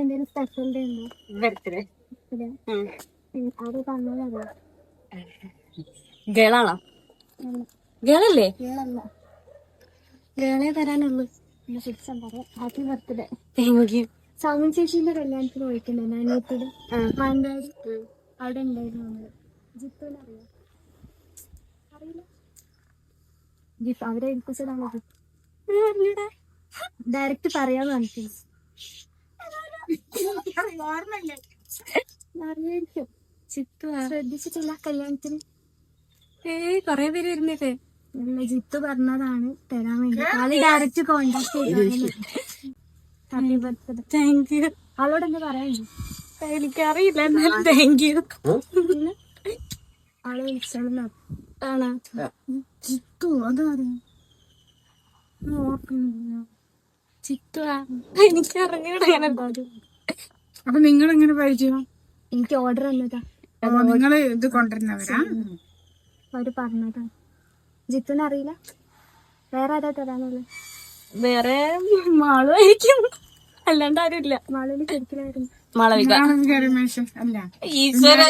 എന്തെങ്കിലും special day ഉണ്ടോ? Birthday അത് പറഞ്ഞത് ഗേളാണോ? ഗേളല്ലേ? ഗേളെ തരാനുള്ളൂ. Happy birthday. Thank you. Souman ചേച്ചിന്റെ കല്യാണത്തിന് പോയിട്ടുണ്ടായിരുന്നു അനിയത്തിയുടെ മാനന്തവാടി. അവിടെ ഉണ്ടായിരുന്നു നമ്മള്. ജിത്തുവിനെ അറിയാം? അറിയില്ല. ജിത്ത് അവരെ ഏൽപ്പിച്ചതാണ്. ഡയറക്റ്റ് പറയാന്ന് പറഞ്ഞിട്ട് അറിയായിരിക്കും. ചിത്തു ശ്രദ്ധിച്ചിട്ടില്ല കല്യാണത്തിന്. കൊറേ പേര് വരുന്നില്ലേ? ജിത്തു പറഞ്ഞതാണ് തരാൻ വേണ്ടി. ആള് ഡയറക്റ്റ് കോണ്ടാക്ട് ചെയ്തു. Happy birthday. Thank U. ആളോട് എന്താ പറയാനുണ്ട്? എനിക്കറിയില്ല. Thank you. ആളെ വിളിച്ചാണ് ആണോ? ജിത്തു അതറിയാം. ചിത്തു എനിക്കറിഞ്ഞൂടാ. അപ്പൊ നിങ്ങൾ എങ്ങനെ പരിചയം? എനിക്ക് ഓർഡർ തന്നതാ. നിങ്ങള് ഇത് കൊണ്ടുവരുന്നവരാ? അവര് പറഞ്ഞതാ. ജിത്തുനെ അറിയില്ല? വേറെ ആരാ തരാനുള്ളത്? വേറെ മാളുമായിരിക്കും, അല്ലാണ്ട് ആരുമില്ല. മാളൂര് ശരിക്കലായിരുന്നു. മാളവിക. രമേശൻ അല്ല, ഈശ്വര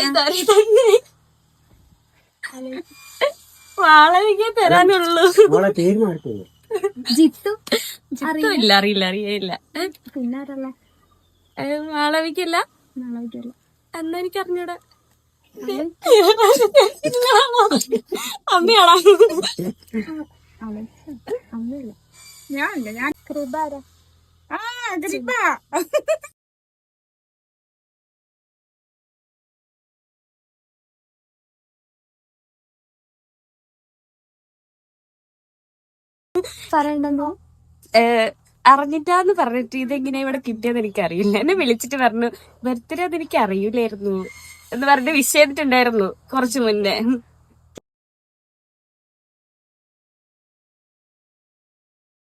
മാളവിക തരാനുള്ളൂ. ജിത്തു ഇല്ല, അറിയില്ല. പിന്നെ ആരല്ല? മാളവികല്ല. മാളവികല്ല. എന്നാ എനിക്ക് അറിഞ്ഞൂടാ. അമ്മയാണോ? അമ്മയില്ല. ഞാൻ കൃപ ആരാ? കൃപ. പറയണ്ടെന്നോ? അറിഞ്ഞിട്ടാന്ന് പറഞ്ഞിട്ട് ഇതെങ്ങനെയാ ഇവിടെ കിട്ടിയെന്ന് എനിക്കറിയില്ല. എന്നെ വിളിച്ചിട്ട് പറഞ്ഞു ബർത്ത്ഡേ അത് എനിക്ക് അറിയില്ലായിരുന്നു എന്ന് പറഞ്ഞിട്ട് വിഷ് ചെയ്തിട്ടുണ്ടായിരുന്നു കുറച്ചു മുന്നേ.